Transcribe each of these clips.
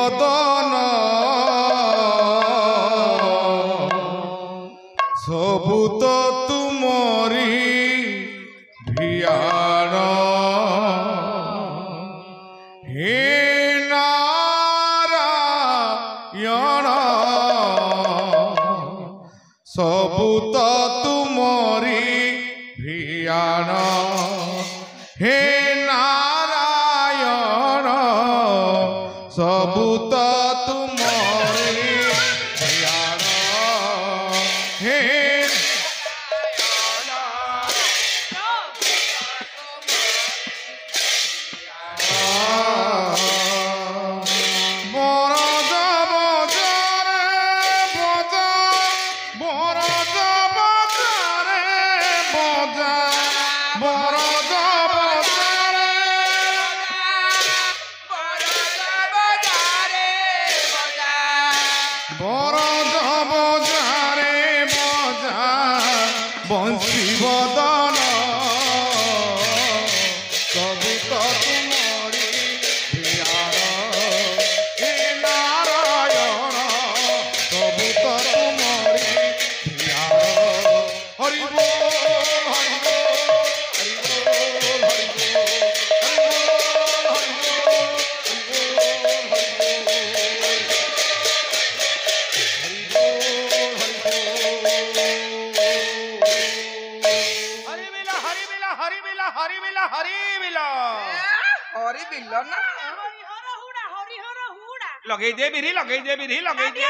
বদন সবু তো তুমরি ভিয়াণ হে নারায়ণ সবু তো তুমরি ভিয়াণ হে নারায়ণ সবু তো তুমরি ভিয়াণ হে বংশী বদন সবু তো তুমরি ভিয়াণ হে নারায়ণ সবু তো তুমরি ভিয়াণ হরি বল হরি বল হরি বল হরি लगे दे बिरी लगे दे बिरी लगे दे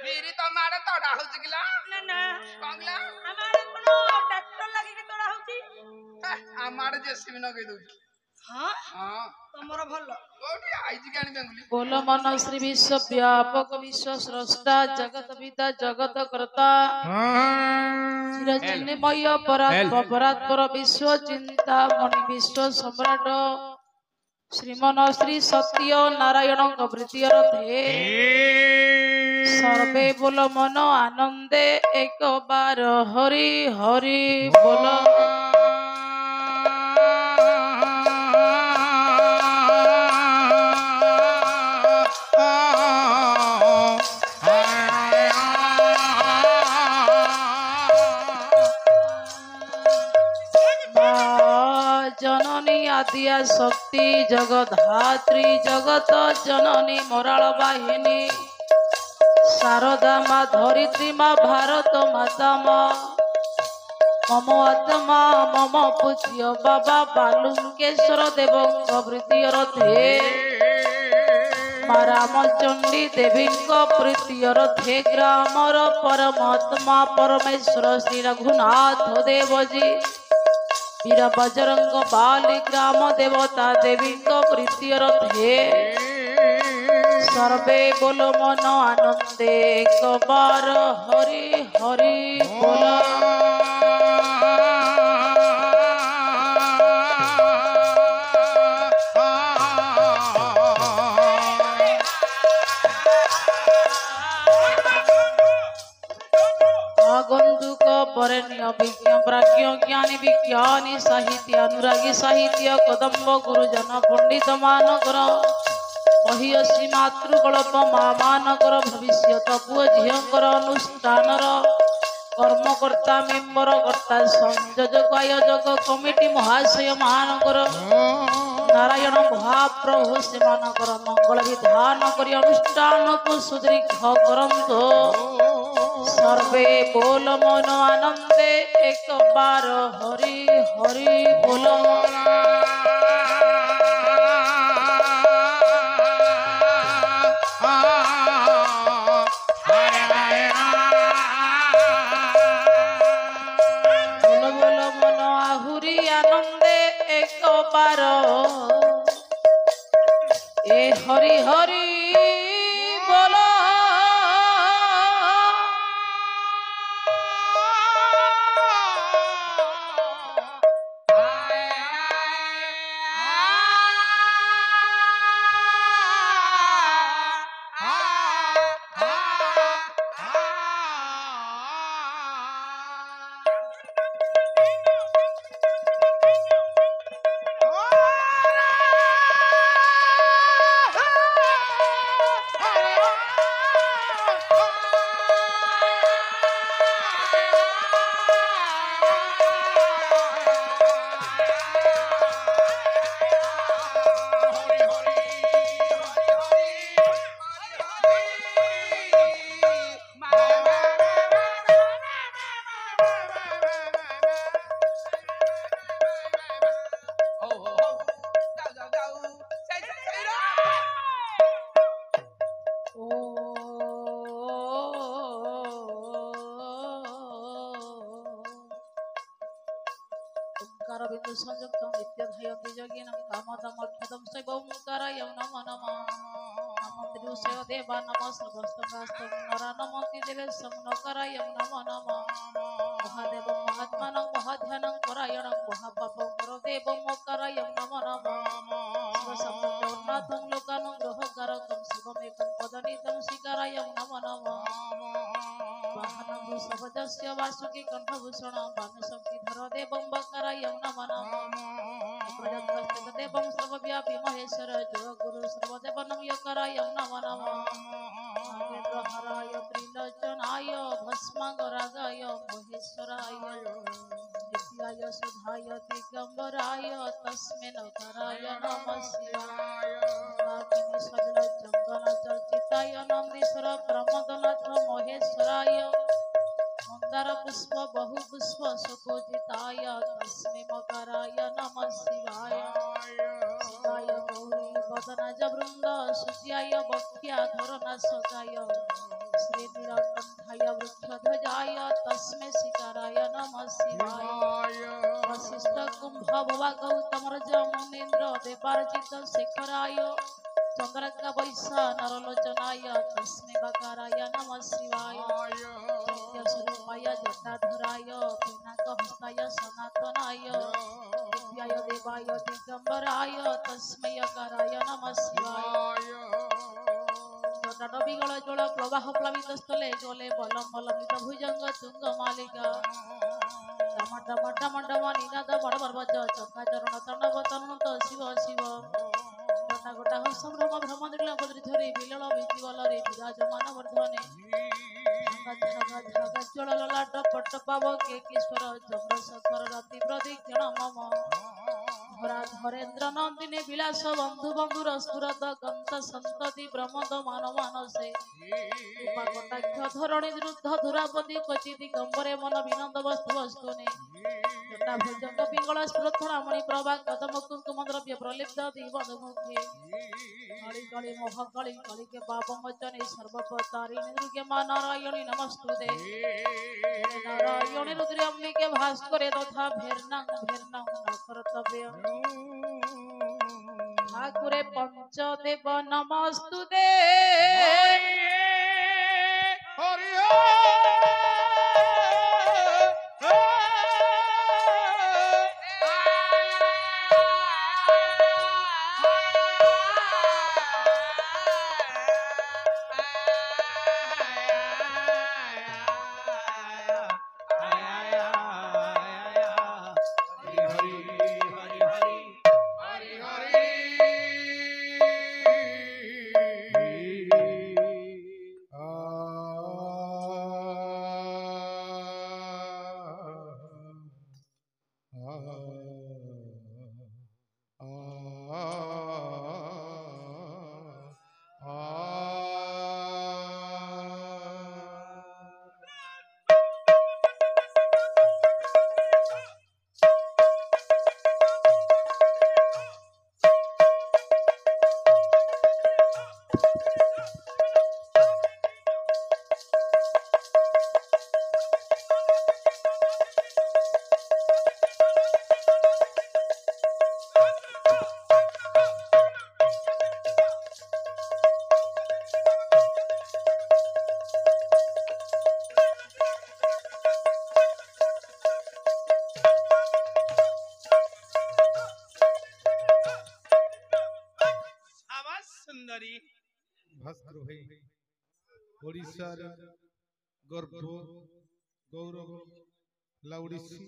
बिरी तो मारे तोड़ा होची किला ना ना कांगला हमारे कोनो ट्रैक्टर लगे के तोड़ा होची हमारे जेसीबी न गई दूची हां हां तमर भलो कोठी आईजी कानी बेंगली बोलो मन श्री विश्व व्यापक विश्व स्रष्टा जगत पिता जगत कर्ता चिरचिन्मय परात्पर विश्व चिंता मणि विश्व सम्राट श्रीमन श्री सत्य नारायण प्रीतिर थे सर्वे बोल मन आनंदे एक बार हरि हरि बोल जननी आद्या शक्ति जगधात्री जगत जननी मराल वाहिनी शारदा मा धरित्री मा भारत माता मा मम आत्मा मम पूज्य बाबा बालुकेश्वर देव प्रीतिर थे मा रामचंडी देवी प्रीतिर थे ग्रामर परमात्मा परमेश्वर श्री रघुनाथ देवजी वीर बजरंग बाली ग्राम देवता देवी प्रीतिर थे सर्वे बोल मन आनंदे एक बार हरि हरि बोल आगंतुक वरेण्य विज्ञ प्राज्ञ ज्ञानी विज्ञानी साहित्य अनुरागी साहित्य कदम्ब गुरुजन पंडित मानकर महिषी मातृकल्प माँ मानकर भविष्यत पुओ झीकर अनुष्ठानर कर्मकर्ता मेम्बर कर्ता संयोजक आयोजक कमिटी महाशय मानकर नारायण महाप्रभु से मानकर मंगल विधान कर अनुष्ठान को सुदीर्घ करंतो सर्वे बोल मन आनंदे एक बार हरि हरि बोल बोल मन आहुरी आनंदे एक बार ए हरि हरि बोल ओंकार बिंदु संयुक्तं नित्यधायन्ति योगिनं कामदमक्षदं शैव ओंकाराय नमो नमः नमो त्रिदुषय देवा नमः सर्वस्तगास्तं नरा नमन्ति देवेशं नकाराय नमो नमः महादेवं महात्मानं महाध्यानं परायणं महापापं परदेवं ओंकाराय नमो नमः शिवसंबुद्धनाथं लोकानुग्रहकारकं शिवमेकं पदनितं शिकाराय नमो नमः वाहनं वृषभजस्य वासुकी कण्ठभूषणं वामशक्तिधर देवं वकाराय नमो नमः प्रजत्कस्थितदेवं सर्वव्यापी महेश्वर जगद्गुरु सर्वदेवनं यकाराय नमो नमः नागेन्द्रहराय त्रिलोचनाय भस्मांगरागाय महेश्वराय नित्याय सुधाय दिगंबराय तस्मै नकाराय नमः शिवाय नागिनी सजल चंदन चर्चिताय नंदीश्वर प्रमोदनाथ महेश्वराय मंदार पुष्प बहु पुष्प सुपूजिताय तस्मै मकाराय नमः शिवाय शिवाय गौरी वदनाज वृंद सुज्याय वक्ष्याधर नाशकाय श्रीनीलकंठाय वृक्षध्वजाय तस्मै शिकाराय नमः शिवाय वशिष्ठ कुंभ भवा गौतम मुनीन्द्र देवार्चित शेखराय चंद्रका वैश्य नरलोचनाय तस्मै बकाराय नमः शिवाय स्वरूपाय जटाधराय पिनाकहस्ताय सनातनाय दिव्याय देवाय दिगंबराय तस्मै यकाराय नमः शिवाय जटाटविगल जल प्रवाह प्लावित स्थले जले बलम बलमित भुजंग तुंग मालिका डम निनाद बड़बर्वज चक्राचरण तण्डव तन्नुत शिव शिव गोटा संभ्रम भ्रम निर्लपद्रिधरे बिलल विजिवलरे विराजमान वर्धने ঝাগা ললাট পট পাব কে কিশোর চন্দ্রশেখর রাতি প্রদীক্ষণ মম ধরা ধরেন্দ্র নন্দিনী বিলাস বন্ধু বন্ধুর স্ফুরত গন্ত সন্ততি প্রমোদ মান মানসে কৃপা কটাক্ষ ধরণী রুদ্ধ ধুরাপতি কচি দিগম্বরে মন বিনন্দ বস্তু বস্তুনে জটা ভুজঙ্গ পিঙ্গল স্ফুরথরামণি প্রভা কদম কুঙ্কুম দ্রব্য প্রলিপ্ত দিবধমুখে कली कली मोह कली कली के पाप मोचने सर्वपतारिणी दुर्गे मां नारायणी नमस्तुते नारायणी रुद्र अम्बिके भास्करे तथा भेरनं नकर्तव्य ठाकुरे पंचदेव नमस्तुते हरि ভাস্কর ভাই ওড়িশার গর্ব গৌরব লাউড়িছি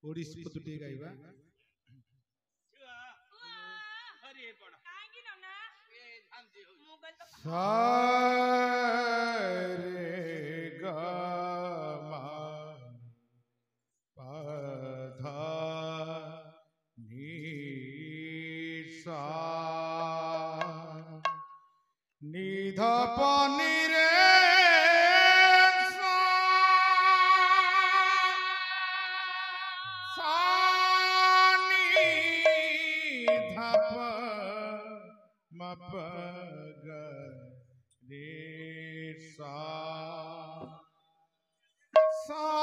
ওড়িশি পদুটি গাইবা सारे गमा पधा निसा निध पनिरे सा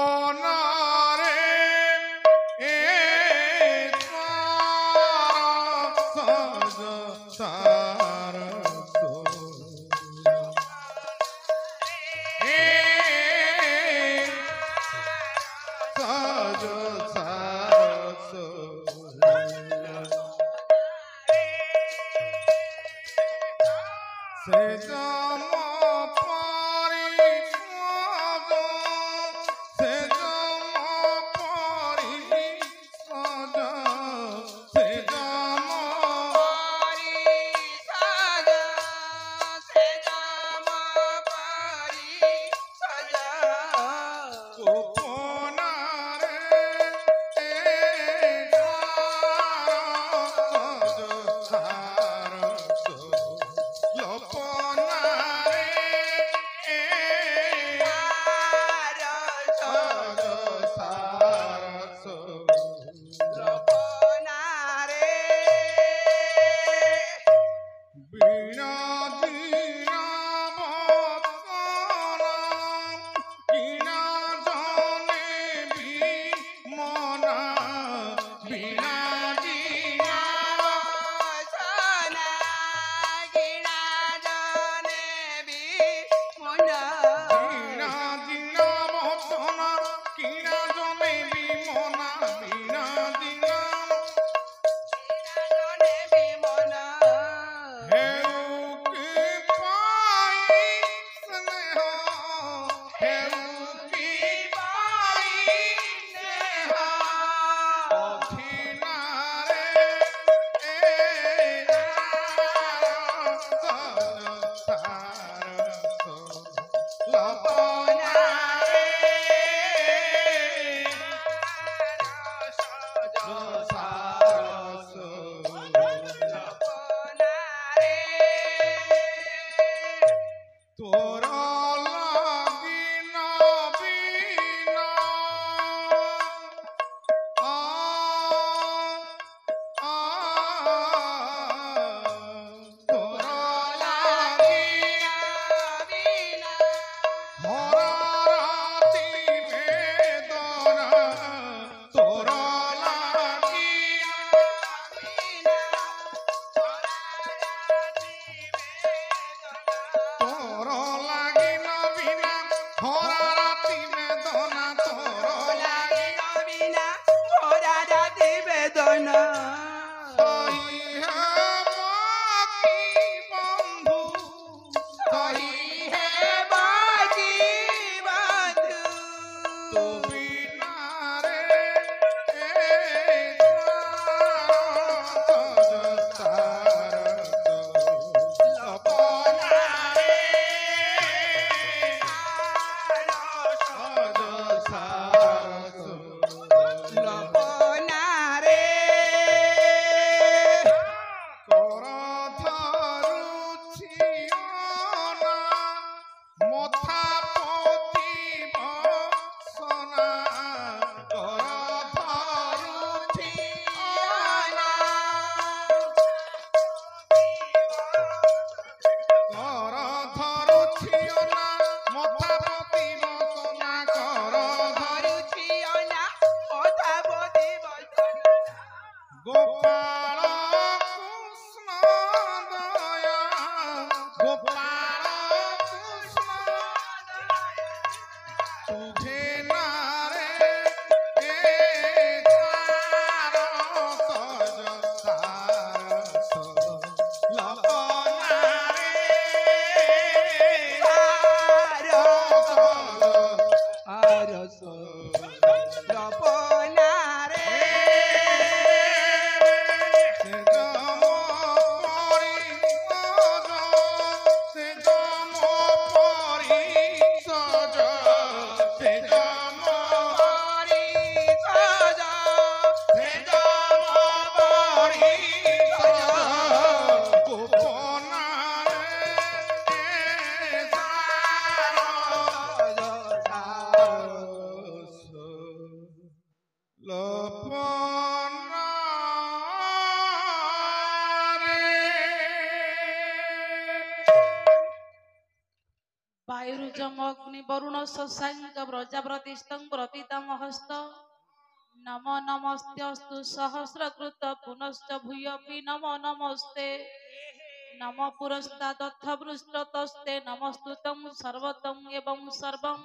কোপনারে এ সজ সার এ সজ সার সে জম পারি সজ সে জম পারি সজ সে জম কোপনারে সজ সার লপনারে সজ সার বীণা জিনা বসনা কিনা জনে বি মনা বীণা জিনা বীণা জিনা বসনা কিনা জনে বি মনা বীণা জিনা হেউকি পাই স্নেহ হেউকি পাই স্নেহ অখিনারে লপনারে তোর লাগিন বিনা আ আ তোর লাগিন হরারাতি বেদনা তোর লাগিন তোর লাগিন বিনা হরারাতি বেদনা তোর লাগিন সহি হে বাকি বন্ধু সহি হে তু বিনা রে সজ সার লপনারে वायुरुजम अग्नि वरुण शशांक व्रजाव्रतिस्तं प्रतितमहस्त नमो नमस्तेऽस्तु सहस्रकृत पुनश्च भूयपि नमो नमस्ते नमो पुरस्तादथ पृष्ठतस्ते नमस्तुतं सर्वतं एवं सर्वं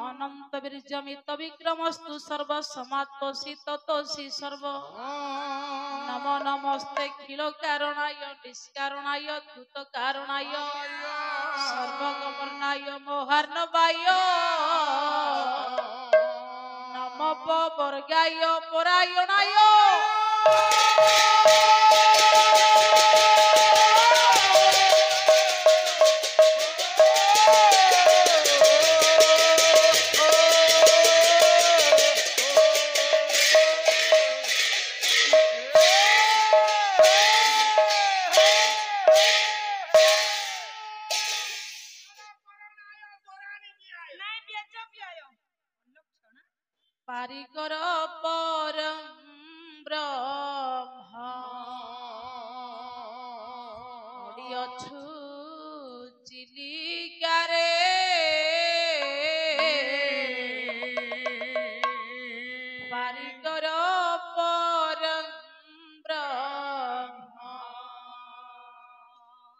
अनंत वीर्यमित विक्रमस्तु सर्वसमात्मसि ततोऽसि सर्व नमो नमस्ते खिल कारणाय निष्कारणाय धूत कारणाय सर्वगमनाय मोहार्णवाय नमो वर्गाय परायणाय नहीं बेचो पियो पारिकर परम ब्रह्म अछु चिलिकारे पारिकर परम ब्रह्म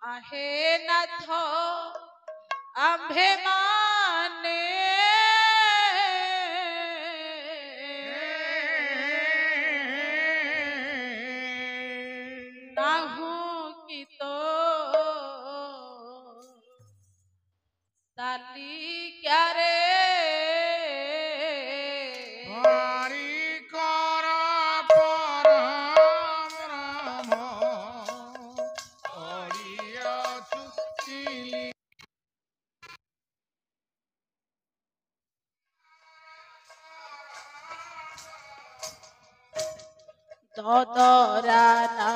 आहे नाथ आम्भे माने नाहु की तो तालिका रे हरिकर परम राम हरियछु चिली ददरा ना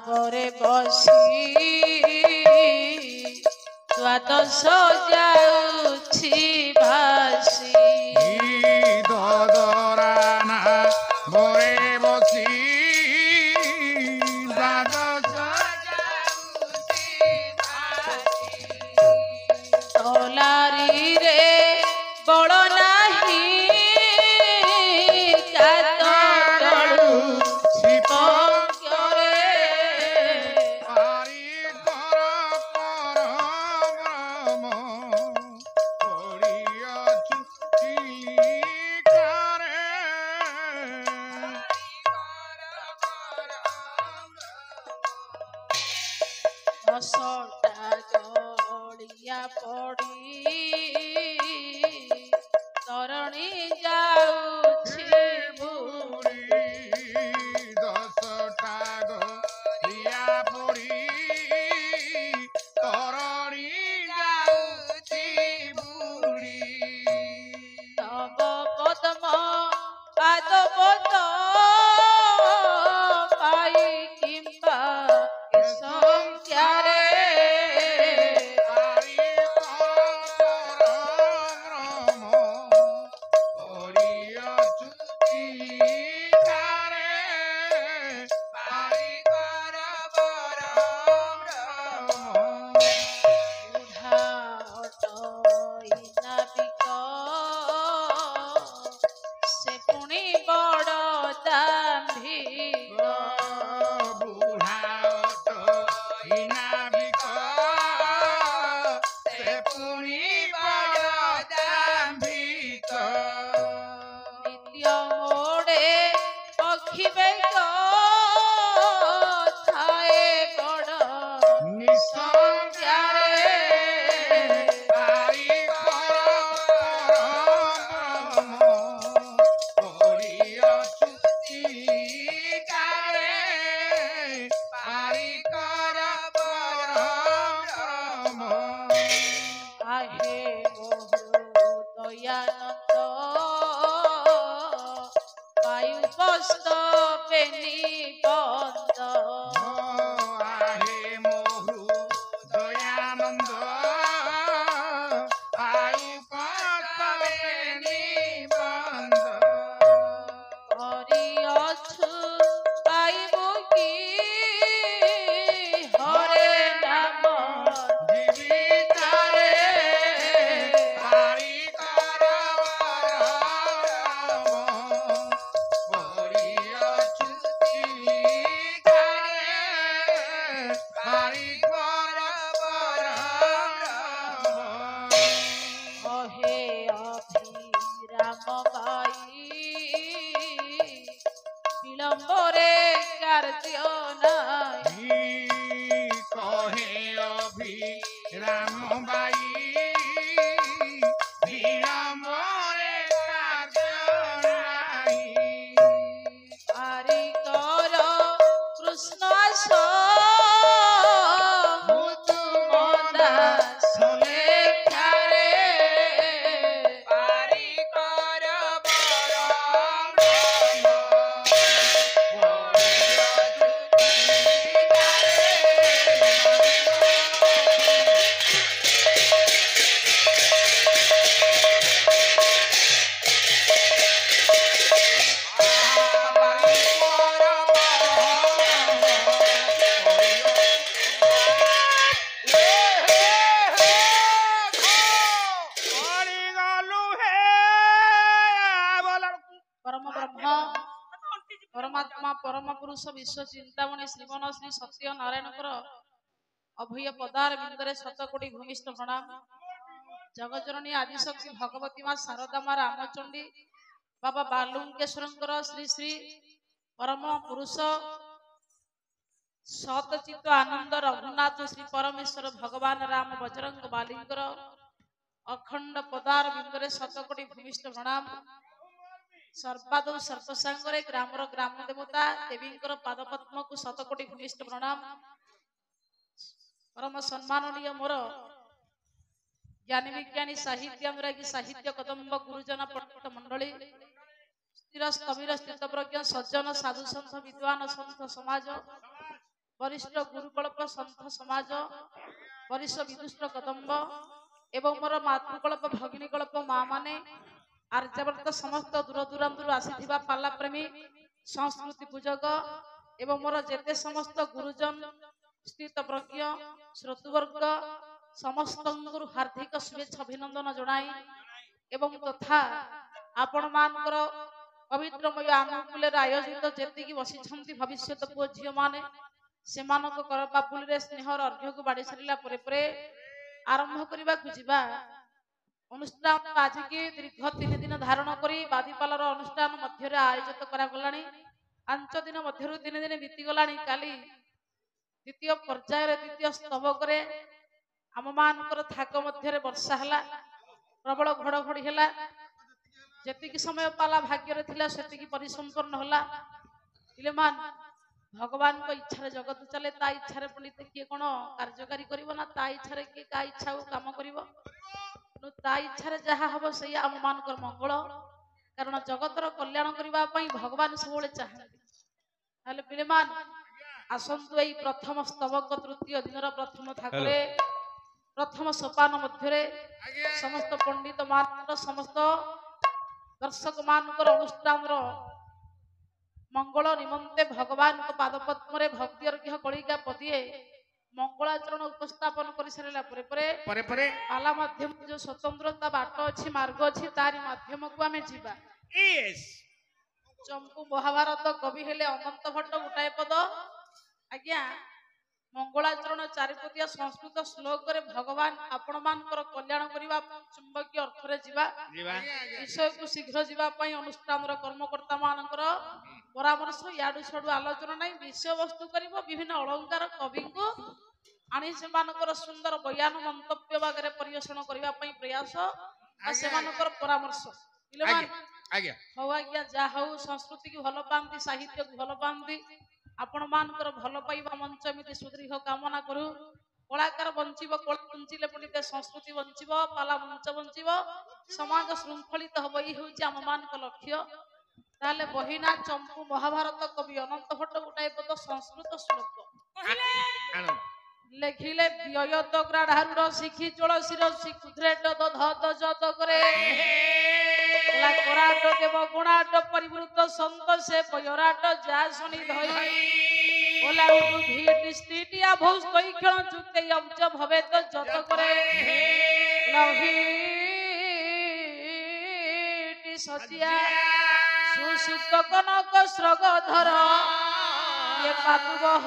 परे बसी द्वादश जाउछि भासी ददराना भरे बसी द्वादश तोलारी रे बड़ नाही कात तळु छिपक्ୟରେ हरिकर परम हरियछु चिलिकारे ଦଶଟା ଗଳିଆ ପଡ଼ି ତରଣୀ ଯାଉଛି ବୁଡ଼ି ଦଶଟା ଗରିଆ ପଡ଼ି ତରଣୀ ଯାଉଛି ବୁଡ଼ି ତବ ପଦ୍ମ ପାଦ ପଦ ପାଇ କିମ୍ବା ସଂଖ୍ୟାରେ ବୁଢ଼ା ଅଟଇ ନାବିକ ସେ ପୁଣି ବଡ଼ ଦାମ୍ଭିକ ନିତ୍ୟ ମୋଡ଼େ ପକ୍ଷୀ ବେଗ ଥାଏ ବଡ଼ ସଂଖ୍ୟାରେ आहे ମୋହୁ ଦୟାନନ୍ଦ ବାୟୁ ବସ୍ତ ବେନି ବନ୍ଦ କରିଅଛୁ ପାଇବୁ କି ହରେ ନାମ জীবিতারে परमात्मा परम पुरुष विश्व चिंतामणि श्रीमन श्री सत्य नारायणकर अभय पदार बिंदरे शतकोटी भूमिष्ठ प्रणाम। जगजननी आदिशक्ति भगवती माँ शारदा माँ रामचंडी बाबा बालुकेश्वरंकर श्री श्री परम पुरुष सतचित्त आनंद रघुनाथ श्री परमेश्वर भगवान राम बजरंग बालीकर अखंड पदार बिंदरे शतकोटी भूमिष्ठ प्रणाम। सर्वादौ सर्पसांगरे ग्रामर ग्राम देवता देवींकर पादपद्म को शतकोटी भूमिष्ठ प्रणाम। परम सम्माननीय मोर ज्ञानी विज्ञानी साहित्य साहित्य कदम्ब गुरुजन पंडित मंडली स्थिर स्थविर स्थित प्रज्ञ सज्जन साधु सन्थ विद्वान सन्थ समाज वरिष्ठ गुरुकल्प सन्थ समाज वरिष्ठ विदुष्ट कदम्ब एवं मोर मातृकल्प भगिनीकल्प माँ माने आर्यावर्त समस्त दूर दूरांतरु आसीथिबा पाला प्रेमी संस्कृति पूजक एवं मोर जेते समस्त गुरुजन स्थित प्रज्ञ श्रोतुवर्ग समस्त हार्दिक शुभेच्छा अभिनंदन जनाई एवं तथा आपण मानकर पवित्रमय अनुकूल आयोजित जेतिकी बसिछंती भविष्य पुओ झियो माने सेमानक कर बाबुली स्नेहर अर्घ्य को बाड़ी सारिला परे आरंभ करबा खुजिबा अनुष्ठान आज की दीर्घ 3 दिन धारण करी बादीपालर अनुष्ठान मध्य आयोजित करा गलानी 5 दिन मध्य 3 दिन बीती गलानी काली द्वितीय पर्याय द्वितीय स्तबक आम मानकर थाक मध्य वर्षा है प्रबल घड़घड़ी है जी समय पाला भाग्य थिला सेतिकी परिसंपन्न होला मान भगवान को इच्छा जगत चले ता इच्छा पुणी किए कौन कार्यकारी करिवो ना ता इच्छा किए का इच्छा काम करिवो ता इच्छा जहाँ हम से आम मानकर मंगल कारण जगतर कल्याण करने भगवान सब चाहते पिले मान आसंतु यही प्रथम स्तबक तृतीय दिन प्रथम थाकरे प्रथम सोपान मध्य समस्त पंडित मान समस्त दर्शक मानकर अनुष्ठान मंगल निमंते भगवान पादपद्म भक्ति अर्घ्य कलिका पदिए मंगलाचरण उपस्थापन कर सारा पाला माध्यम जो स्वतंत्रता बाट अच्छी मार्ग अच्छी तारी माध्यम को आम जीवा चंपू महाभारत कवि हेले अनंत भट्ट गोटाए पद आज्ञा मंगलाचरण चारिपदिया संस्कृत श्लोक भगवान आपण मानकर कल्याण करने चुंबकीय अर्थ विषय को शीघ्र जावाई अनुष्ठान कर्मकर्ता मानकर परामर्श याडू छाड़ू आलोचना नहीं विषय वस्तु कर विभिन्न अलंकार कवि को आनी से सुंदर बयान मंतव्य बागे परिवेषण करने प्रयास से परामर्श हौ आज्ञा जहा हूँ संस्कृति की भल पाती साहित्य को भल पाती आपण मानकर भल पाइबा मंच एमती सुदृढ़ कामना करू कलाकार बंचिब कला बंचिले पुणी संस्कृति बंचिब पाला मंच बंचिब समाज श्रृंखलित हम ये हूँ आम मान लक्ष्य ताले बहिना चंपू महाभारत कवि अनंत भट्ट गोटाए पद संस्कृत श्लोक लेखिले व्ययत ग्राढ़ारूढ़ शिखी चोल शिर शिखुद्रेट दध जत करे कराट देव गुणाट परिवृत संत से पयराट जा सुनी धई बोला भीट स्थितिया भौस्तई क्षण चुते अब्ज भवे तो जत करे लहीटी सचिया सुसुप्त कनक स्रगधर ये पातुबह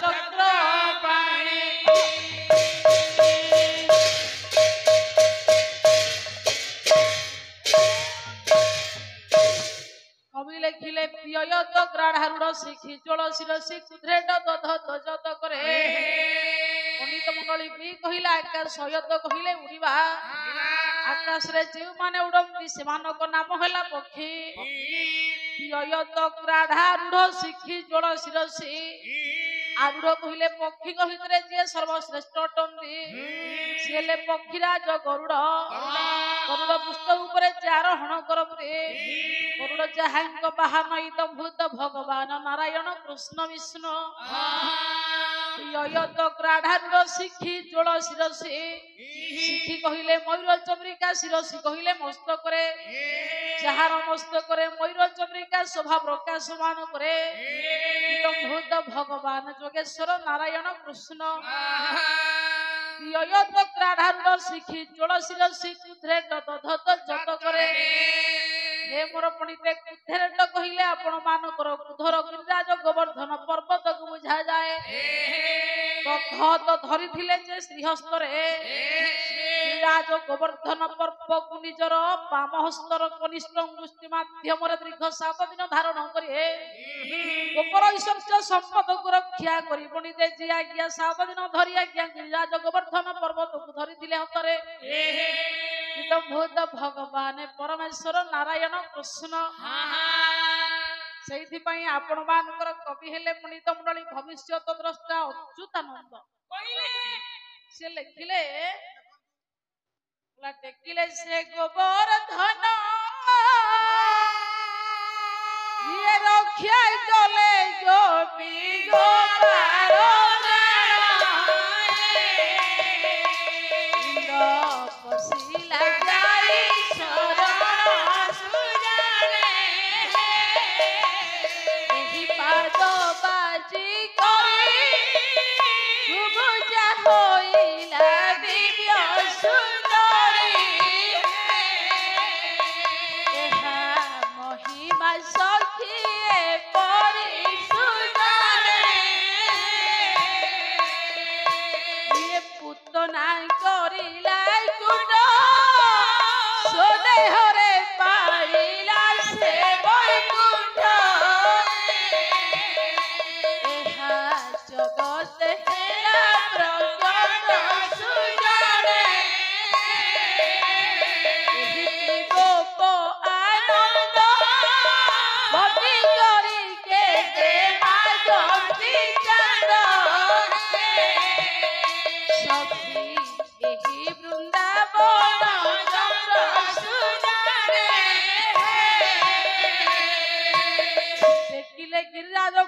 चक्र पाणी कवि लिखिले प्रियत ग्राढ़ारूढ़ शिखी चोल शिर शिखुद्रेट दध ध्वजत करे पंडित मंडली भी कहला आकाश सयत कहले उड़ीबा आकाश रे जे माने उड़ंती सेमानक नाम हैला पक्षी प्रियत ग्राढ़ारूढ़ शिखी चोल शिर आरूढ़ कहले पक्षी भितर जे सर्वश्रेष्ठ अटंती सीले पक्षीराज गरुड़ गरुड़ पुष्प उपरे आरोहण करते गरुड़ जहां बाहन इदम भूत भगवान नारायण कृष्ण विष्णु ययत ग्राढ़ारूढ़ शिखी चोल शिरसी शिखी कहले मयूर चमरिका शिरसी कहले मस्तक जार मस्तक मयूर चमरिका शोभा प्रकाश मान करे इदम भूत भगवान जोगेश्वर नारायण कृष्ण ययत ग्राढ़ारूढ़ शिखी चोल शिरसी कुद्रेट दधत जत करे हे मोर पणिते कुधेरट कहिले आपण मानकर कुधर गिरिराज गोवर्धन पर्वत को बुझा जाए तो धरी थिले जे श्रीहस्त रे गिरिराज गोवर्धन पर्वत को निजर बाम हस्तर कनिष्ठ अंगुष्ठी माध्यम रे दीर्घ 7 दिन धारण करे गोपर ऐश्वर्य संपद को रक्षा करी पणिते जी आज्ञा 7 दिन धरी आज्ञा गिरिराज गोवर्धन पर्वत को धरी थिले हतरे इदम भूत भगवान परमेश्वर नारायण कृष्ण सेठी पई आपण मानकर कवि हेले पुनीत मंडली भविष्यत द्रष्टा अच्युतानंद से लिखिले टेकिले से गोवर्धन ये रक्षा चले जो पी गोपाल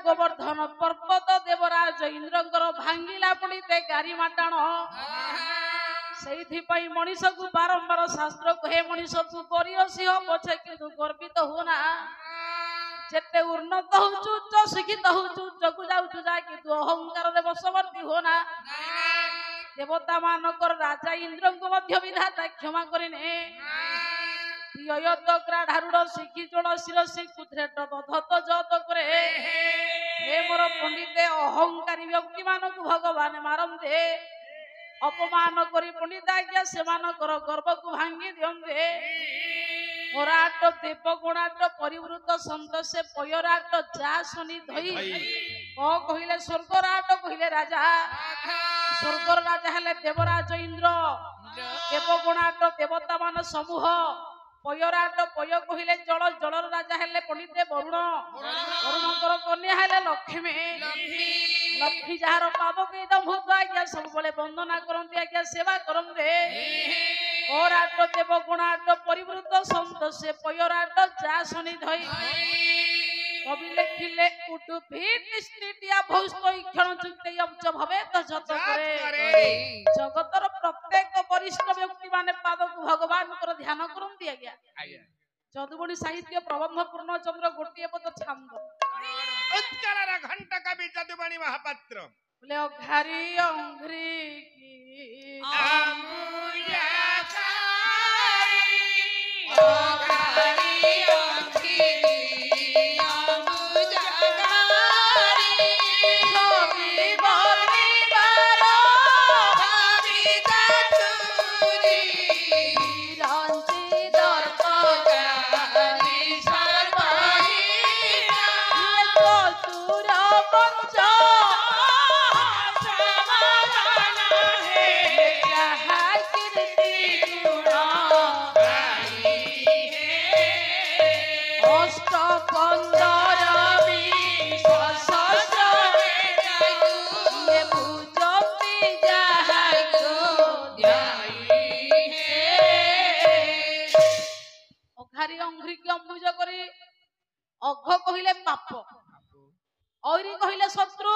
गोवर्धन पर्वत देवराज इंद्रंकर भांगिला पड़ीते गारी माटाण से मनीष को बारंबार शास्त्र कहे मनीष तू परियसी हो पछे किंतु गर्वित होना जेते उन्नत होचु उच्च शिक्षित होचु उच्च को जाउचु जा किंतु अहंकार रे वशवर्ती होना देवता मानकर राजा इंद्र को मध्य विधाता क्षमा करिने ययतग्रा ढारुड़ शिखी जोड़ शिरसी कुधरेट दधत जत करे हे मोर पंडिते अहंकारी व्यक्ति मानक भगवान मारंदे अपमान करी पंडित आज्ञा से मानकर गर्व को भांगी दियंदे मोराट देवगुणाट परिवृत संत से पयराट जा सुनी धई क कहिले स्वर्गराट कहिले राजा स्वर्गर राजा हेले देवराज इंद्र देवगुणाट देवता मान समूह पयराट पय कहिले जल जलर राजा हेले पंडिते वरुण वरुणकर कन्या हेले लक्ष्मी लक्ष्मी जार पाद के एकदम भूत आज्ञा सब बले वंदना करंती आज्ञा सेवा करंते पराट देवगुणाट परिवृत संत से पयराट जा सुनी धई कवि लिखिले उडुपी निष्ठिया भौस्त क्षण चुक्ति अंश भवे तो जत करे जगतर प्रत्येक वरिष्ठ व्यक्ति माने पाद को भगवान कर ध्यान करंती आज्ञा जदुबणी साहित्य प्रबंध पूर्ण चंद्र गोटिए पद छांद उत्कलर घंटा कवि जदुबणी महापात्र बोले अघारी अंघ्री की अमुया अघ कहिले पाप और कहिले शत्रु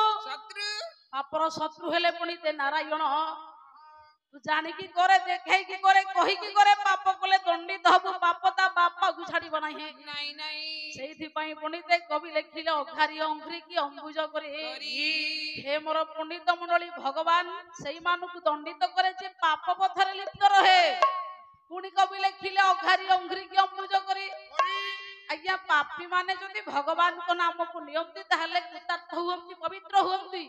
पापर शत्रु हेले पुणिते नारायण तू जानी की करे देखे की करे कही की करे पाप कले दंडित हबु पाप ता बापा को छाड़ीब नाही नहीं नहीं सेहिथि पई पुणिते कवि लेखिले अघारी अंघ्री की अंबुज करे हे मोर पंडित मंडली भगवान सेई मानुक दंडित करे जे पाप पथरे लिप्त रहे पुणी कवि लेखिले अघारी अंघ्री की अंबुज करे पापी माने जदि भगवान को नाम को नियंती ताहले कृतार्थ हुअंती पवित्र हुअंती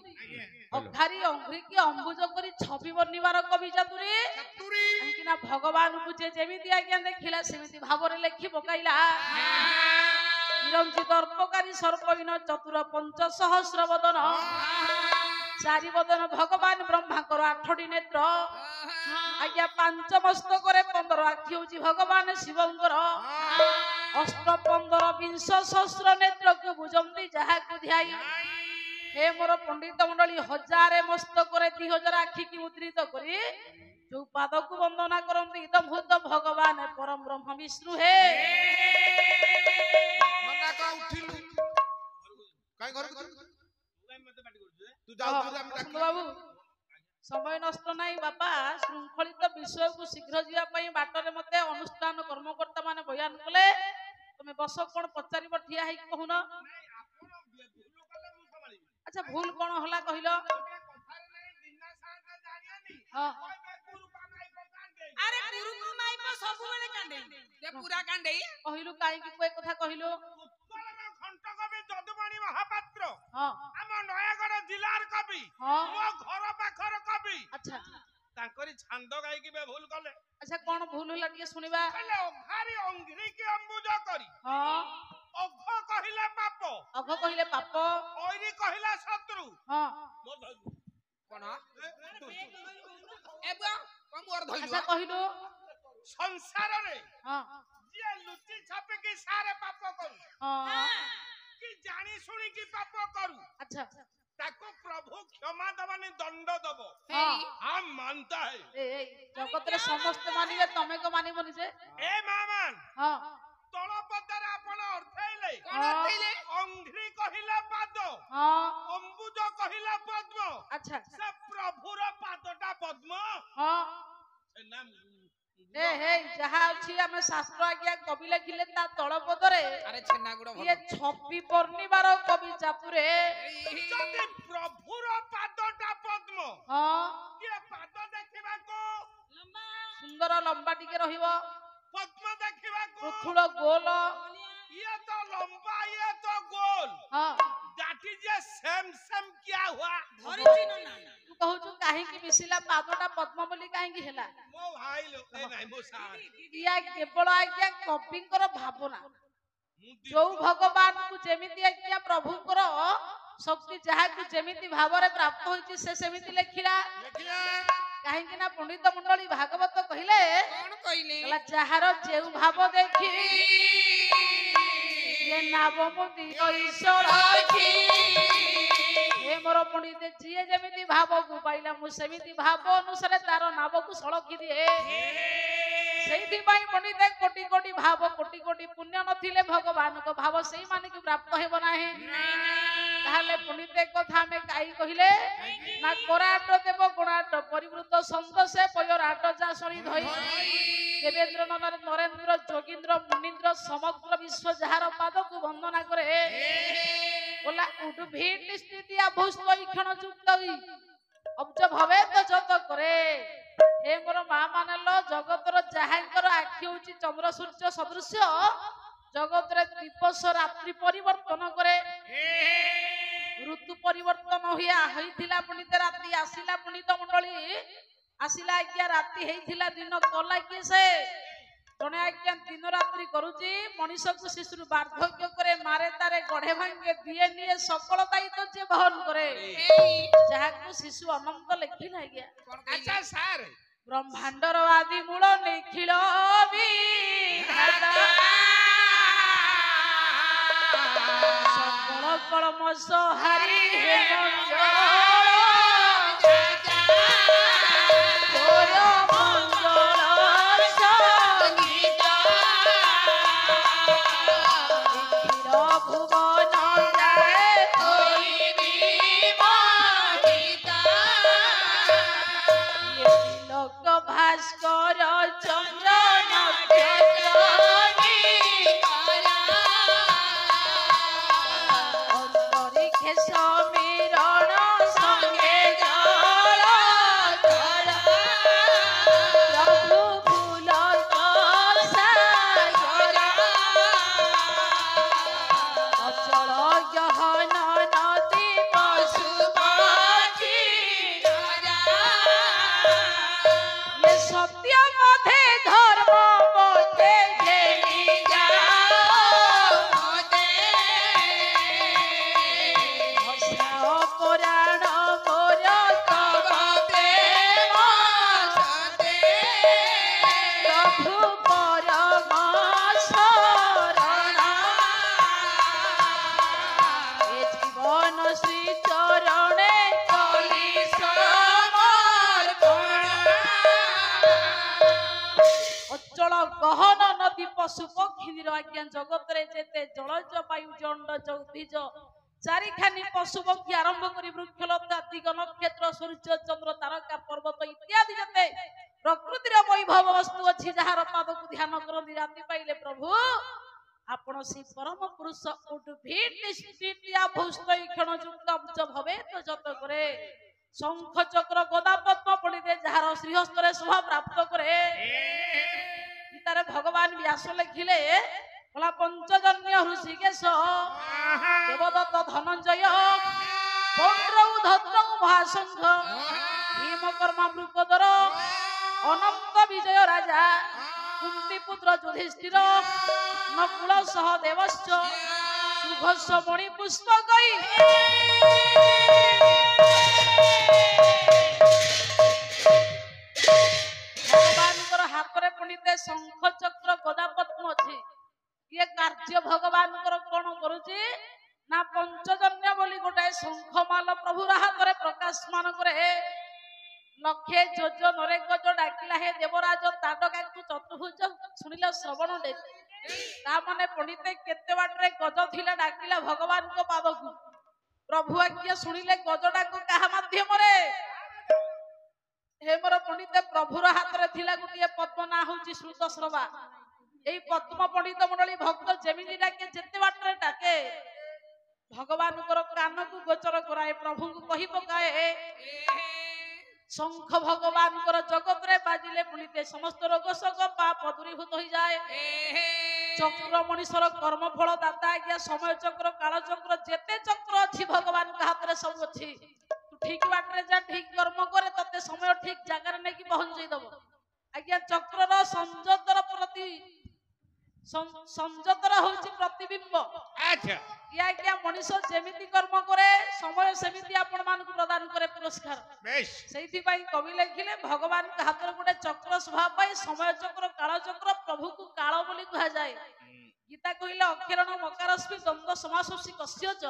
अघारी अंघ्री की अंबुज करी छवि बनिवार कवि चतुरी काहेकि ना भगवान को जे जेमिति आज्ञा देखिला सेमिति भावरे लेखि पकाइला चिरंजी दर्पकारी सर्पहीन चतुर पंच सहस्र वदन चारि वदन भगवान ब्रह्माकर 8टी नेत्र आज्ञा पांच मस्तक 15 आखि होची भगवान शिवंकर अष्ट 15 20 सहस्र नेत्र को बुझंती जहा को ध्याई हे मोर पंडित मंडली हजारे मस्तक 2000 आखि की मुद्रित करी जो पाद को वंदना करंती इदम भूत भगवान परम ब्रह्म विष्णु हे मना का उठिलु काई घर तू जाऊ तू हम डाकी बाबू समय नष्ट नाही बापा श्रृंखलित विषय को शीघ्र जीवा पई बाटरे मते अनुष्ठान कर्मकर्ता माने बयान कले तुमे बस कोन पचारिब ठिया है कहून अच्छा भूल कोन होला कहिलो हां अरे गुरु को माई पर सब बेले कांडे ये पूरा कांडे कहिलु काई की कोई कथा कहिलो घंट कवि जदुमणि महापात्र हां हम नयागढ़ जिलार कवि हां मो घर पाखर कवि अच्छा तांकरी छंद गाई की बे भूल कले अच्छा कोन भूल होला के सुनिबा कले ओघारी अंघ्री की अंबुज करी हां अघ कहिला पाप अघ कहिले पाप ओइरी कहिला शत्रु हां मो धइलु कोन ए बुआ कोन मोर धइलु अच्छा कहिलो संसार रे हां जे लुचि छपे की सारे पाप करू हां कि जानी सुनी की पाप करू अच्छा ताको प्रभु क्षमा दबानी दंड दबो हां हम मानता है ए जगत रे समस्त मानिबे तमे को मानिबनी जे ए मामान हां तळपदर आपण अर्थैले कोन अर्थैले अंघ्री कहिला पाद हां अंबुज कहिला पद्म अच्छा से प्रभुर पादटा पद्म हां से नाम ए हे जहा अछि हमें शास्त्र आज्ञा कवि लिखिले ता तळपदरे अरे छेना गुड़ ये छपी बर्णिबार कवि चापुरे जदि प्रभुर पादटा पद्म हां ये पाद देखिबा को सुंदर लंबा टिके रहिबो पद्म देखिबा को पृथुळ गोल ये तो लंबा ये तो गोल हां दैट इज ए सेम क्या हुआ ओरिजिनल ना तू कहू छु काहे की मिसिला पादटा पद्म बोली काहे की हेला मो भाई लोग ए नहीं मो सार या केवल आज्ञा कविंकर भावना जो भगवान को जेमिति आज्ञा प्रभुकर शक्ति जहा को जेमिति भावरे प्राप्त होइछि से सेमिति लेखिला काहे कि ना पंडित मंडली भागवत कहिले कोन कइले कला जहार जेउ भाव देखि ये नावमुदी ईश्वर हे मोर पंडित जिए जेमिति भाव को पाइला मु सेमिति भाव अनुसार तार नाव को सळकी दिए सेहिति पई पंडित कोटि कोटि भाव कोटि कोटि पुण्य नथिले भगवान को भाव सेही माने की प्राप्त हेबो नाही ताहले पंडित कथा में काई कहिले ना कोराट देव गुणाट परिवृत संत से पयराट जा सरी धई देवेंद्र नरेंद्र जोगींद्र मुनींद्र समग्र विश्व जहार पाद को वंदना करे बोला उद्भिद स्थिति अभुस्त क्षण युक्त अब्ज भवे तो जत करे हे मोर मां माने लो जगतर जहांकर आखि होची चंद्र सूर्य सदृश जगत रे दिवस रात्रि परिवर्तन करे ऋतु परिवर्तन होइथिला पुनित रात्रि आसिला पुनित मंडली आसिला आज्ञा रात्रि हेइथिला दिन कला के से जने आज्ञा दिन रात्रि करूची मनीष को शिशु वार्धक्य करे मारे तारे गढ़े भांगे दिए निये सकल दायित्व जे बहन करे जहा को शिशु अनंत लेखिला आज्ञा अच्छा सार ब्रह्मांडर आदि मूल निखिल विधाता सकल कलम सहारी हे मंगल तोर मंगल संगीत निखिल भुवन जाए होई महिता ये लोक भास्कर चंद्र नक्षत्र अंतरिक्ष समीरण संगे जल धर प्रभु फूल सागर সত্য পথে ধর্ম পথে ঘেনি যাও ভাষাও পুরাণ মোর তব প্রেম প্রভু পরম শরণ এ জীবন শ্রী চরণে কলি সমর্পণ অচল গহন নদী পশু পক্ষীর আজ্ঞা জগতরে যেতে জলজ বায়ু জণ্ড উদ্ভিজ চারিখানি পশু পক্ষী আরম্ভ করি বৃক্ষলতা দিগ নক্ষত্র সূর্য চন্দ্র তারকা পর্বত ইত্যাদি যেতে প্রকৃতির বৈভব বস্তু ଅଛି ଯାହାର ପାଦକୁ ଧ୍ୟାନ କରନ୍ତି ରାତି ପାଇଲେ ପ୍ରଭୁ ଆପଣ সেই পরম পুরুষ উদ্ভিদ নিষ্পিটিয়া ভূস্তৈ ক্ষণ যুক্ত ভবে তো যত করে শঙ্খ চক্র গদা পদ্ম পড়িতে যাହାର শ্রীহস্তরে শোভা প্রাপ্ত করে গীতারে ভগবান ব্যাস লেখিলে বলা পঞ্চজন্য হৃষিকেশ দেবদত্ত ধনঞ্জয় পৌণ্ড্রৌ ধদ্রৌ মহাসংঘ ভীমকর্মা মৃগধর অনন্ত বিজয় রাজা কুন্তি পুত্র যুধিষ্ঠির নকুল সহদেবশ্চ সুঘোষ মণি পুষ্পকৈ ভগবানଙ୍କର ହାତରେ ପଣ୍ଡିତେ ଶଙ୍ଖ ଚକ୍ର ଗଦା ପଦ୍ମ ଅଛି ଇଏ କାର୍ଯ୍ୟ ଭଗବାନଙ୍କର କଣ କରୁଛି ନା ପଞ୍ଚଜନ୍ୟ ବୋଲି ଗୋଟାଏ ଶଙ୍ଖମାଳ ପ୍ରଭୁର ହାତରେ ପ୍ରକାଶମାନ କରେ ଲକ୍ଷେ ଯୋଜନରେ ଗଜ ଡାକିଲା ହେ ଦେବରାଜ ତାଡକାକୁ ଚତୁର୍ଭୁଜ ଶୁଣିଲ ଶ୍ରବଣ ଦେ ତା ମାନେ ପଣ୍ଡିତେ କେତେ ବାଟରେ ଗଜ ଥିଲା ଡାକିଲା ଭଗବାନଙ୍କ ପାଦକୁ ପ୍ରଭୁ ଆଜ୍ଞା ଶୁଣିଲେ ଗଜଟାକୁ କାହା ମାଧ୍ୟମରେ ହେ ମୋର ପଣ୍ଡିତେ ପ୍ରଭୁର ହାତରେ ଥିଲା ଗୋଟିଏ ପଦ୍ମ ନାଁ ହଉଛି ଶ୍ରୁତସ୍ରବା ଏଇ ପଦ୍ମ ପଣ୍ଡିତ ମଣ୍ଡଳୀ ଭକ୍ତ ଯେମିତି ଡାକେ ଯେତେ ବାଟରେ ଡାକେ ଭଗବାନଙ୍କର କାନକୁ ଗୋଚର କରାଏ ପ୍ରଭୁଙ୍କୁ କହି ପକାଏ ଶଙ୍ଖ ଭଗବାନଙ୍କର ଜଗତରେ ବାଜିଲେ ପଣ୍ଡିତେ ସମସ୍ତ ରୋଗ ଶୋକ ପାପ ଦୂରୀଭୂତ ହୋଇଯାଏ ଚକ୍ର ମଣିଷର କର୍ମ ଫଳ ଦାତା ଆଜ୍ଞା ସମୟ ଚକ୍ର କାଳ ଚକ୍ର ଯେତେ ଚକ୍ର ଅଛି ଭଗବାନଙ୍କ ହାତରେ ସବୁ ଅଛି ଠିକ ବାଟରେ ଯା ଠିକ କର୍ମ କରେ ତତେ ସମୟ ଠିକ ଜାଗାରେ ନେଇକି ପହଞ୍ଚେଇ ଦବ ଆଜ୍ଞା ଚକ୍ରର ସଂଯୋଗର ପ୍ରତି ସଂଯୋଗର ହଉଛି ପ୍ରତିବିମ୍ବ ଆଚ୍ଛା ଇଏ ଆଜ୍ଞା ମଣିଷ ଯେମିତି କର୍ମ କରେ ସମୟ ସେମିତି ଆପଣ ମାନଙ୍କୁ ପ୍ରଦାନ କରେ ପୁରସ୍କାର ବେଶ ସେଇଥିପାଇଁ କବି ଲେଖିଲେ ଭଗବାନଙ୍କ ହାତରେ ଗୋଟେ ଚକ୍ର ଶୋଭା ପାଇ ସମୟ ଚକ୍ର କାଳ ଚକ୍ର ପ୍ରଭୁକୁ କାଳ ବୋଲି କୁହାଯାଏ ଗୀତା କହିଲେ ଅକ୍ଷରଣ ମକାରସ୍ମି ଦ୍ୱନ୍ଦ୍ୱ ସମାସୋଷି କସ୍ୟଚ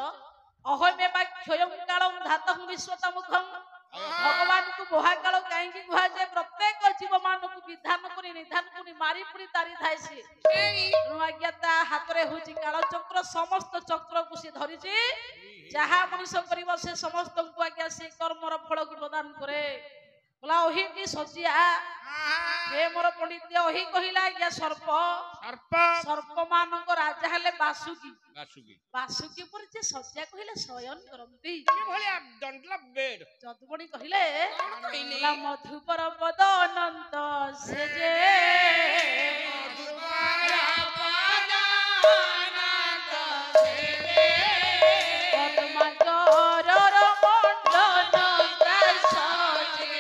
ଅହମେବା କ୍ଷୟଂ କାଳଂ ଧାତଂ ବିଶ୍ୱତମୁଖଂ ଭଗବାନଙ୍କୁ ମହାକାଳ କାହିଁକି କୁହାଯାଏ ପ୍ରତ୍ୟେକ ଜୀବ ମାନଙ୍କୁ ବିଧାନ କରି ନିଧାନ କରି ମାରି ପୁଣି ତାରିଥାଏ ସିଏ ତେଣୁ ଆଜ୍ଞା ତା ହାତରେ ହଉଛି କାଳ ଚକ୍ର ସମସ୍ତ ଚକ୍ରକୁ ସେ ଧରିଛି ଯାହା ମଣିଷ କରିବ ସେ ସମସ୍ତଙ୍କୁ ଆଜ୍ଞା ସେ କର୍ମର ଫଳକୁ ପ୍ରଦାନ କରେ बोला ओही की सोचिया हे मोर पंडित ओही कहिला या सर्प सर्प सर्प मानक राजा हेले बासुकी बासुकी बासुकी पर जे सज्जा कहिले शयन करंती के भलिया दंडला बेड जदुबणी कहिले कहिले बोला मधुपर पद अनंत से जे मधुपर पद अनंत से जे पद्माकर मंडन दासजे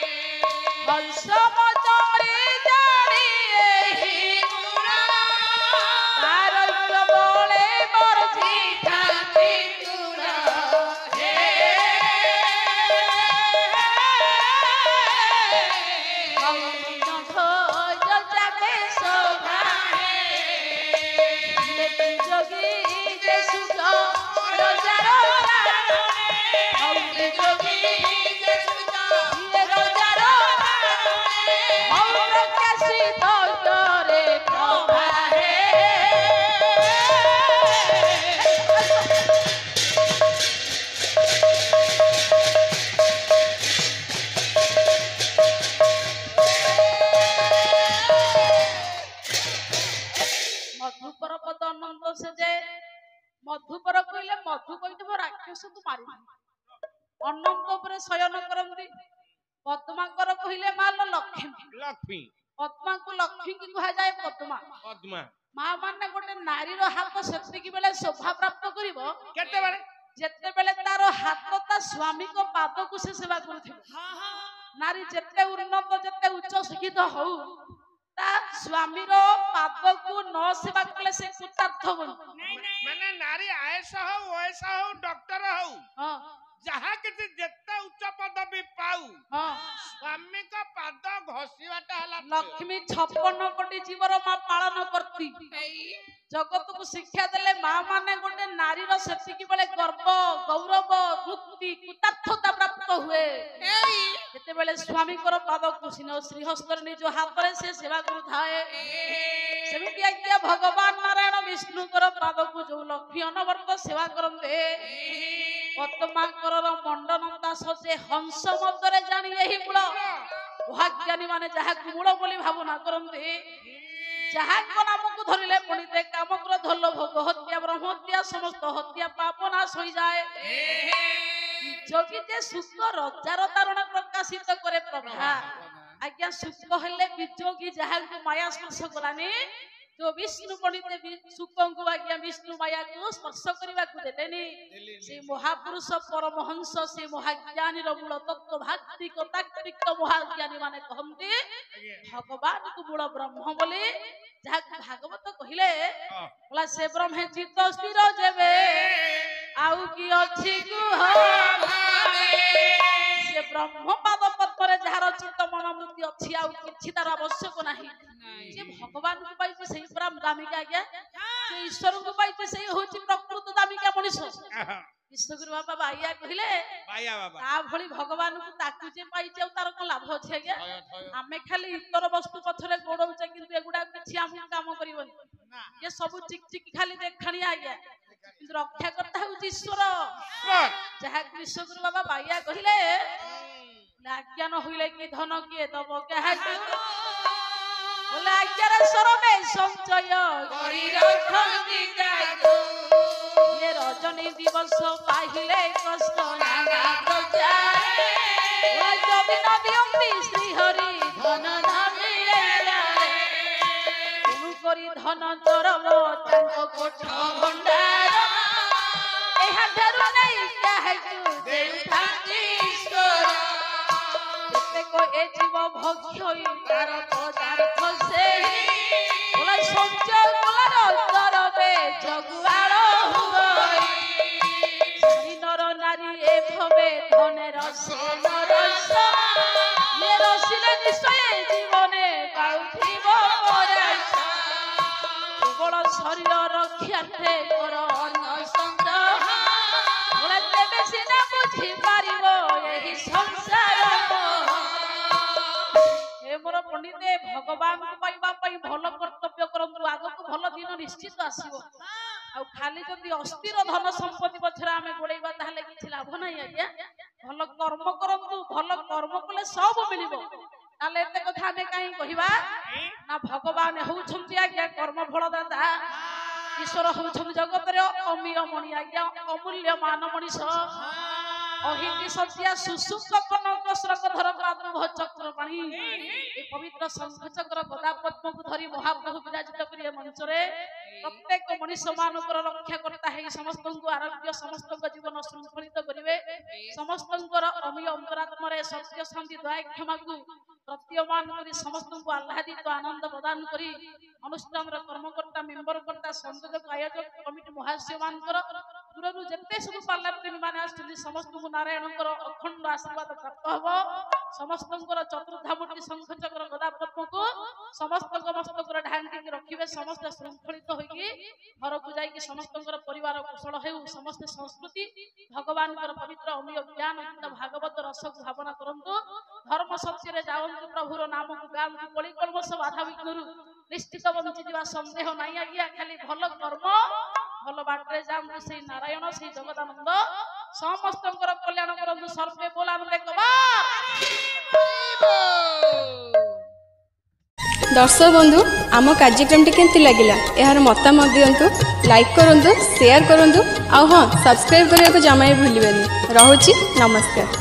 हंस मचारी जानी एही गुणा तार प्रबले बरजी खाती तुरा हे मौन भोज जाबे सोभाए लेती जोगी जे सुख रोजार राणे जोगी जे सुख ये रोजार और कैसी तोरे प्रभा है मधुपर पद अनंत से जे मधुपर कहले मधु कहिथबो राक्षस तू मारि अनंत ऊपर शयन करंती पद्माकर कहले माल लक्ष्मी लक्ष्मी पद्मा को लक्ष्मी की कहा जाए पद्मा पद्मा मां माने गोटे नारीर हाथ सेतिकी बेले शोभा प्राप्त करिवो केते बारे जेते बेले तारो हाथ ता स्वामी को पाद को से सेवा करथिबो हाँ हाँ नारी जेते उन्नत जेते उच्च शिक्षित हौ ता स्वामीर पाद को न सेवा कले से कृतार्थ बन माने नारी आयस हो वयस हो डॉक्टर हो हां जहा किसी जेते उच्च पदवी पाऊ हां स्वामी का पाद घसीवाटा हला लक्ष्मी 56 कोटी जीवर मां पालन करती जगत को शिक्षा देले मां माने गोटे नारीर सेतिकी बेले गर्व गौरव मुक्ति कृतार्थता प्राप्त हुए जेते बेले स्वामी कर पाद को सिनो श्रीहस्तर निज हाथ रे से सेवा करू थाए सेमिति आज्ञा भगवान नारायण विष्णु कर पाद को जो लक्ष्मी अनवर्त सेवा करंते पद्माकर मंडन दास से हंस मदरे जानी एही मूल भाग्यानी माने जहा मूल बोली भावना करंते जहा को नाम को धरिले पुणिते काम क्रोध लोभ हत्या ब्रह्म हत्या समस्त हत्या पाप नाश हो जाए जोगी जे सुख रजार तारण प्रकाशित करे प्रभा आज्ञा सुख हेले विजोगी जहा को माया स्पर्श करानी जो विष्णु पंडित सुख को आज्ञा विष्णु माया को स्पर्श करबा को देलेनी से महापुरुष परमहंस से महाज्ञानी रो मूल तत्व भाक्ति को तात्विक महाज्ञानी माने कहंती भगवान को मूल ब्रह्म बोली जहा भागवत कहिले बोला से ब्रह्म चित्त स्थिर जेबे आउ की अछि गुह से ब्रह्म पाद पद्मरे जहार चित्त मन वृत्ति अछि आउ किछि तार आवश्यक नाही जे भगवान को पाइते सही परम दामिका आज्ञा जे ईश्वर को पाइते सही होछि प्रकृत दामिका मनुष्य विश्वगुरु बाबा बाइया कहिले बाइया बाबा ता भली भगवान को ताकु जे पाइचे तार को लाभ अछि आज्ञा आमे खाली इतर वस्तु पछरे गोडौचे किंतु एगुडा किछि हम काम करिवनी ये सब चिक चिक खाली देखाणी आज्ञा किंतु रक्षा करता हो ईश्वर जहा विश्वगुरु बाबा बाइया कहिले आज्ञा न होइले कि धन किए दब कहा बोले आज्ञा सरमे संचय गरी रखंती जागो ये रजनी दिवस पाहिले कष्ट नागा प्रचारे ओ जबि नदियंती श्री हरि धन धामिले जारे तुम करी धन चरम तांको कोठ भंडार एहा धरु नै काहकु देउथांती ईश्वर जेते को ए जीव भक्षय तार पदार्थ से बोला संचय कलार तरबे जगुआर हुई नर नारी ए भवे धने रस नरस ये रसिले निश्चय जीवने पाउथिब परास केवल शरीर रक्षार्थे कर अन्न संग्रह बोला तेबे सिना बुझी पारिबो एही संसार हे मोर पंडिते भगवान को पाइबा पई भल कर्तव्य करंतु आगो को भल दिन निश्चित आसीबो आ खाली जदी अस्थिर धन संपत्ति पछरा हमें गोड़ेबा ताले किछि लाभ नै आज्ञा भल कर्म करंतु भल कर्म कले सब मिलिबो ताले एते कथा हमें काई कहिबा ना भगवान होउछंती आज्ञा कर्म फल दाता ईश्वर होउछंती जगत रे अमीय मणि आज्ञा अमूल्य मान मनीष अहिंदी सत्या सुसुप्त कनक स्रगधर पादुभ चक्र पाणी ए पवित्र शंख चक्र गदा पद्म को धरी महाप्रभु विराजित करिए मंच रे प्रत्येक मनुष्य मानकर रक्षा करता है समस्त को आरोग्य समस्त को जीवन श्रृंखलित करिवे समस्त को अमीय अंतरात्मा रे सत्य शांति दया क्षमा को प्रत्यमान करी समस्त को आह्लादित आनंद प्रदान करी अनुष्ठान रे कर्मकर्ता मेंबर करता संयोजक आयोजक कमिटी महाशय मानकर दूररू जेते सब पार्ला प्रेमी माने आछथि समस्त को नारायणकर अखंड आशीर्वाद प्राप्त हबो समस्त को चतुर्धामूर्ति शंख चक्र गदा पद्म को समस्त को मस्तक रे ढांकी के रखिबे समस्त श्रृंखलित होई घर को जाई कि समस्त को परिवार कुशल हेउ समस्त संस्कृति भगवान कर पवित्र अमीय ज्ञान भागवत रस को भावना करंतु धर्म सत्य रे जावंतु प्रभुर नाम को गाम कोली कल्मस बाधा विघ्नरु निश्चित बंची जीवा संदेह नाही आज्ञा खाली भल कर्म भल बाटरे जाम से नारायण से जगदानंद समस्त कल्याण करंतु सर्वे बोला बोले कबार दर्शक बंधु आम कार्यक्रम केमती लगिला यार मतामत दियंतु लाइक करंतु शेयर करंतु आ हां सब्सक्राइब करने को जमा भूलिबेनी। रहुछि नमस्कार।